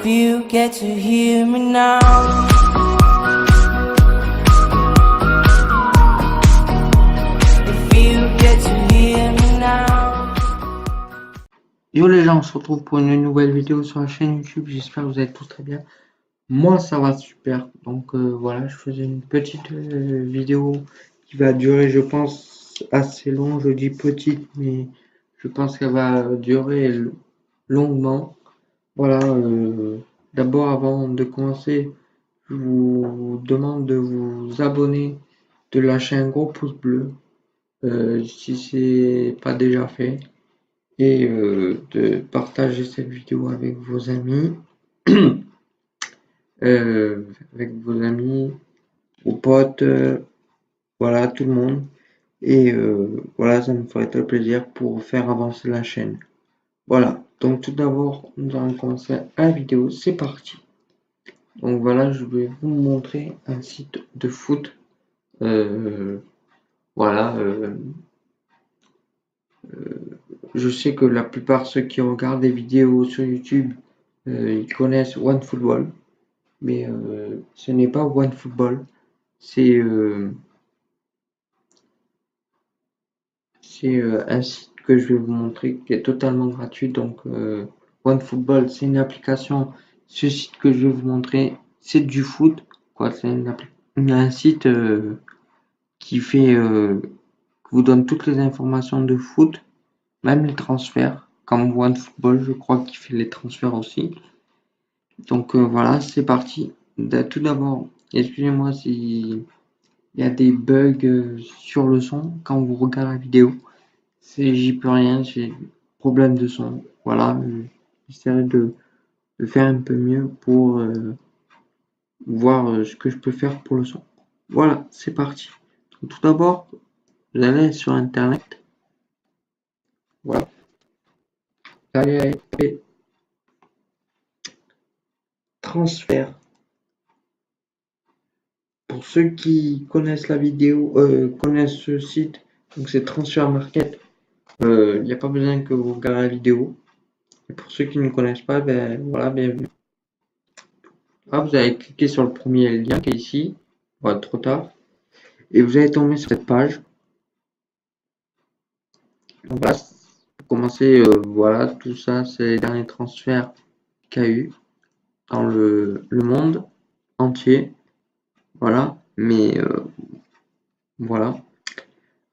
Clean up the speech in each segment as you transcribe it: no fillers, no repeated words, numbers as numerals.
If you get to hear me now. If you get to hear me now. Yo les gens, on se retrouve pour une nouvelle vidéo sur la chaîne YouTube. J'espère que vous allez tous très bien. Moi ça va super. Donc voilà, je faisais une petite vidéo qui va durer, je pense, assez long. Je dis petite, mais je pense qu'elle va durer longuement. Voilà, d'abord avant de commencer, je vous demande de vous abonner, de lâcher un gros pouce bleu si c'est pas déjà fait, et de partager cette vidéo avec vos amis, vos potes, voilà, tout le monde. Et voilà, ça me ferait très plaisir pour faire avancer la chaîne. Voilà, donc tout d'abord, nous allons commencer la vidéo, c'est parti. Donc voilà, je vais vous montrer un site de foot. Voilà, je sais que la plupart de ceux qui regardent des vidéos sur YouTube, ils connaissent OneFootball, mais ce n'est pas OneFootball, c'est un site que je vais vous montrer qui est totalement gratuit. Donc OneFootball, c'est une application. Ce site que je vais vous montrer, c'est du foot, quoi. C'est un site qui vous donne toutes les informations de foot, même les transferts, comme OneFootball, je crois qu'il fait les transferts aussi. Donc voilà, c'est parti. Tout d'abord, excusez-moi s'il y a des bugs sur le son quand vous regardez la vidéo. J'y peux rien, j'ai problème de son. Voilà, j'essaierai de faire un peu mieux pour voir ce que je peux faire pour le son. Voilà, c'est parti. Donc, tout d'abord, vous allez sur internet. Voilà. Vous allez taper transfert. Pour ceux qui connaissent la vidéo, connaissent ce site, donc c'est Transfer Market. Il n'y a pas besoin que vous regardez la vidéo. Et pour ceux qui ne connaissent pas, ben voilà, bienvenue. Là, vous allez cliquer sur le premier lien qui est ici. Voilà, trop tard. Et vous allez tomber sur cette page. Donc là, pour commencer, voilà, tout ça, c'est les derniers transferts qu'il y a eu dans le monde entier. Voilà, mais voilà.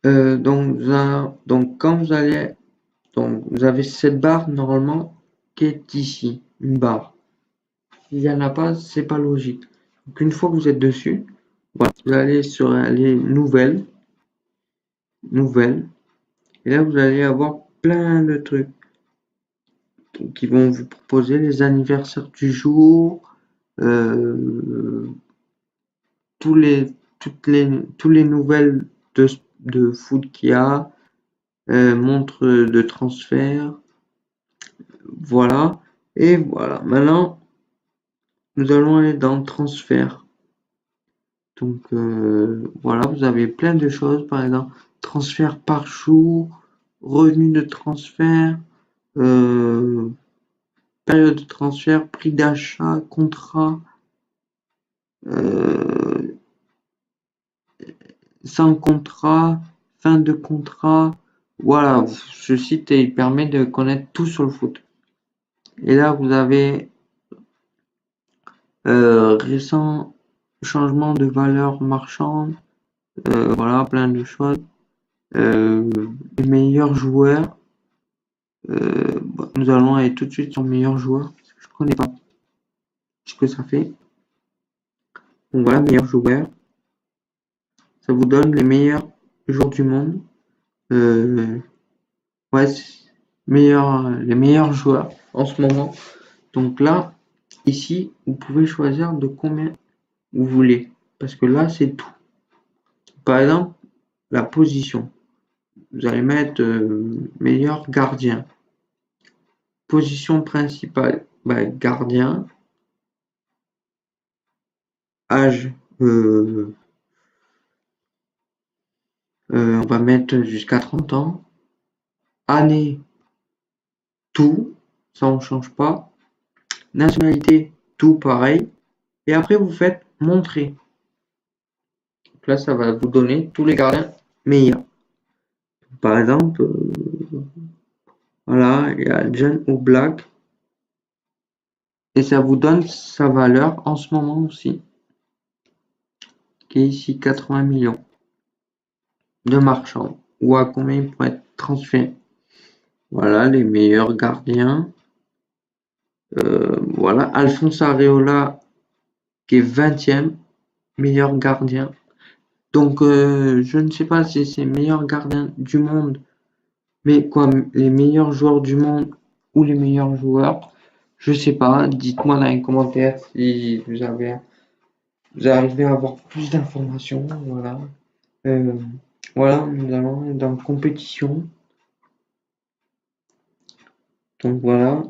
Donc quand vous allez, donc vous avez cette barre normalement qui est ici, une barre. S'il n'y en a pas, c'est pas logique. Donc une fois que vous êtes dessus, voilà, vous allez sur les nouvelles, et là vous allez avoir plein de trucs qui vont vous proposer les anniversaires du jour, tous les nouvelles de foot qu'il y a, montre de transfert, voilà. Et voilà, maintenant nous allons aller dans transfert. Donc voilà, vous avez plein de choses, par exemple transfert par jour, revenu de transfert, période de transfert, prix d'achat, contrat, sans contrat, fin de contrat. Voilà, ce site il permet de connaître tout sur le foot. Et là vous avez récent changement de valeur marchande, voilà, plein de choses. Les meilleurs joueurs. Nous allons aller tout de suite sur meilleurs joueurs. Je connais pas ce que ça fait. Donc voilà, meilleurs joueurs. Ça vous donne les meilleurs joueurs du monde. Ouais, les meilleurs joueurs en ce moment. Donc là, ici, vous pouvez choisir de combien vous voulez. Parce que là, c'est tout. Par exemple, la position. Vous allez mettre meilleur gardien. Position principale, gardien. Âge, on va mettre jusqu'à 30 ans. Année, tout, ça on change pas. nationalité, tout pareil. Et après, vous faites montrer. Donc là, ça va vous donner tous les gardiens meilleurs. Par exemple, voilà, il y a John Oblak. Et ça vous donne sa valeur en ce moment aussi, qui est ici 80 millions de marchands. Ou à combien il pourrait être transféré. Voilà, les meilleurs gardiens. Voilà, Alphonse Areola, qui est 20e, meilleur gardien. Donc, je ne sais pas si c'est meilleur gardien du monde, mais quoi, les meilleurs joueurs du monde ou les meilleurs joueurs, je sais pas. Dites-moi dans les commentaires si vous arrivez à avoir plus d'informations. Voilà. Voilà, nous allons dans compétition. Donc voilà.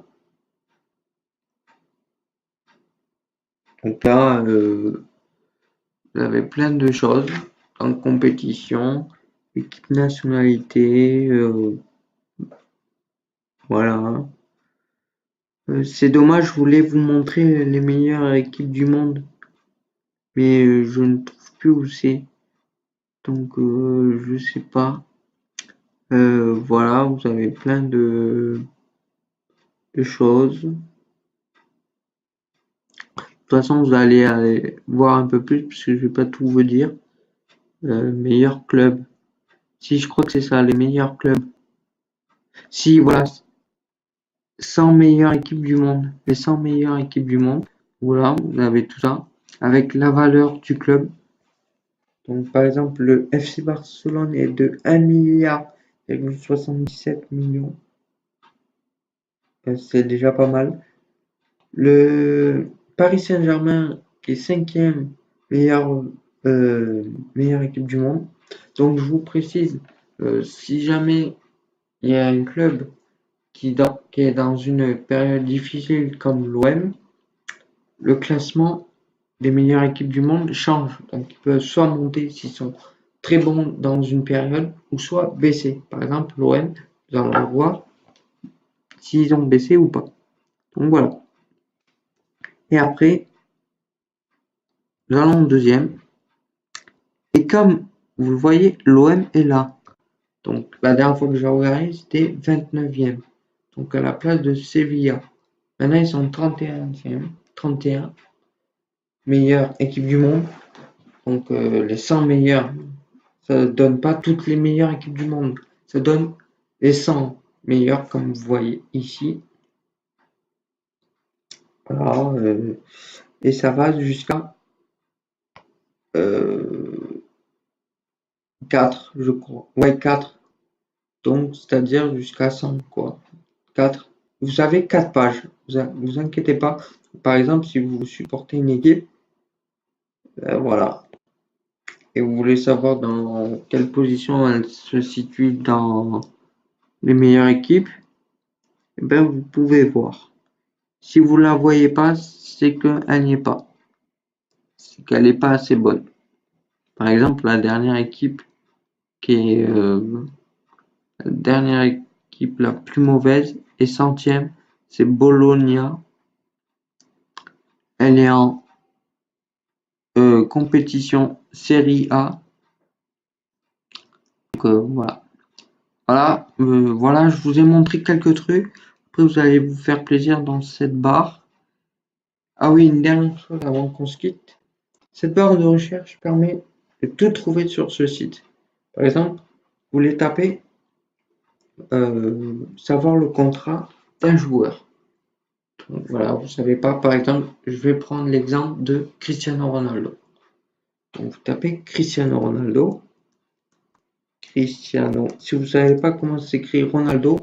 Donc là, vous avez plein de choses en compétition, équipe nationalité, voilà. C'est dommage, je voulais vous montrer les meilleures équipes du monde, mais je ne trouve plus où c'est. Donc je sais pas. Voilà, vous avez plein de choses. De toute façon, vous allez aller voir un peu plus, parce que je vais pas tout vous dire. Meilleur club. Si, je crois que c'est ça, les meilleurs clubs. Si, voilà, 100 meilleures équipes du monde. Les 100 meilleures équipes du monde. Voilà, vous avez tout ça. Avec la valeur du club. Donc, par exemple, le FC Barcelone est de 1 milliard 77 millions. C'est déjà pas mal. Le Paris Saint-Germain, qui est 5e meilleure, meilleure équipe du monde. Donc, je vous précise, si jamais il y a un club qui est dans une période difficile comme l'OM, le classement des meilleures équipes du monde change. Donc, ils peuvent soit monter s'ils sont très bons dans une période, ou soit baisser. Par exemple, l'OM, vous allez voir s'ils ont baissé ou pas. Donc voilà. Et après, nous allons au deuxième. Et comme vous le voyez, l'OM est là. Donc la dernière fois que j'ai regardé, c'était 29e. Donc à la place de Sevilla. Maintenant, ils sont 31e. 31. Meilleure équipe du monde. Donc les 100 meilleurs, ça ne donne pas toutes les meilleures équipes du monde. Ça donne les 100 meilleurs, comme vous voyez ici. Voilà, et ça va jusqu'à 4, je crois. Ouais, 4. Donc, c'est-à-dire jusqu'à 100, quoi. 4. Vous avez 4 pages. Vous inquiétez pas. Par exemple, si vous supportez une équipe, voilà, et vous voulez savoir dans quelle position elle se situe dans les meilleures équipes, eh ben, vous pouvez voir. Si vous la voyez pas, c'est qu'elle n'y est pas. C'est qu'elle n'est pas assez bonne. Par exemple, la dernière équipe qui est la dernière équipe la plus mauvaise et 100e, c'est Bologna. Elle est en compétition Série A. Donc voilà. Voilà, voilà, je vous ai montré quelques trucs. Après, vous allez vous faire plaisir dans cette barre. Ah oui, une dernière chose avant qu'on se quitte. Cette barre de recherche permet de tout trouver sur ce site. Par exemple, vous voulez taper savoir le contrat d'un joueur. Donc, voilà, vous savez pas, par exemple, je vais prendre l'exemple de Cristiano Ronaldo. Donc vous tapez Cristiano Ronaldo. Cristiano, si vous savez pas comment s'écrit Ronaldo,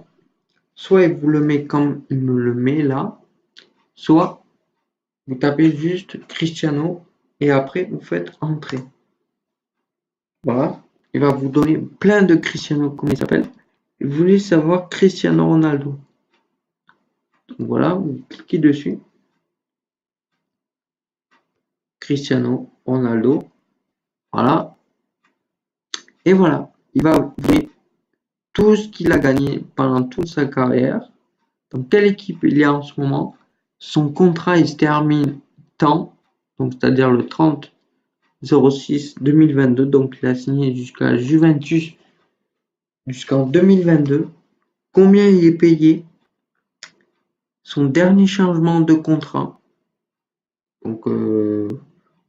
soit il vous le met comme il me le met là, soit vous tapez juste Cristiano et après vous faites entrer. Voilà, il va vous donner plein de Cristiano, comment il s'appelle. Vous voulez savoir Cristiano Ronaldo. Donc voilà, vous cliquez dessus. Cristiano Ronaldo. Voilà. Et voilà, il va vous donner tout ce qu'il a gagné pendant toute sa carrière, dans quelle équipe il est en ce moment, Son contrat il se termine tant, donc c'est-à-dire le 30/06/2022, donc il a signé jusqu'à Juventus jusqu'en 2022. Combien il est payé? Son dernier changement de contrat. Donc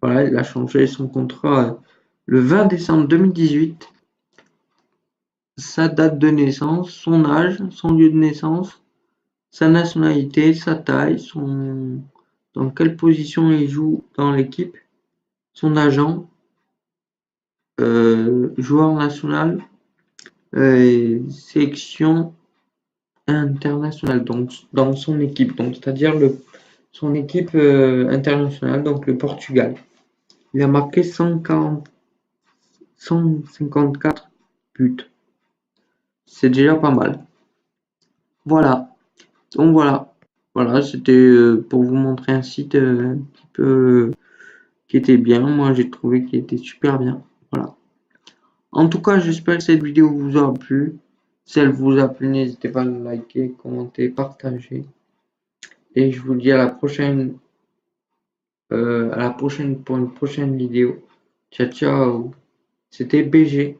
voilà, il a changé son contrat le 20 décembre 2018. Sa date de naissance, son âge, son lieu de naissance, sa nationalité, sa taille, dans quelle position il joue dans l'équipe, son agent, joueur national, sélection internationale, donc dans son équipe, donc c'est-à-dire son équipe internationale, donc le Portugal. Il a marqué 154 buts. C'est déjà pas mal. Voilà. Donc voilà, c'était pour vous montrer un site un petit peu qui était bien. Moi, j'ai trouvé qu'il était super bien. Voilà. En tout cas, j'espère que cette vidéo vous aura plu. Si elle vous a plu, n'hésitez pas à liker, commenter, partager. Et je vous dis à la prochaine pour une prochaine vidéo. Ciao, ciao. C'était BG.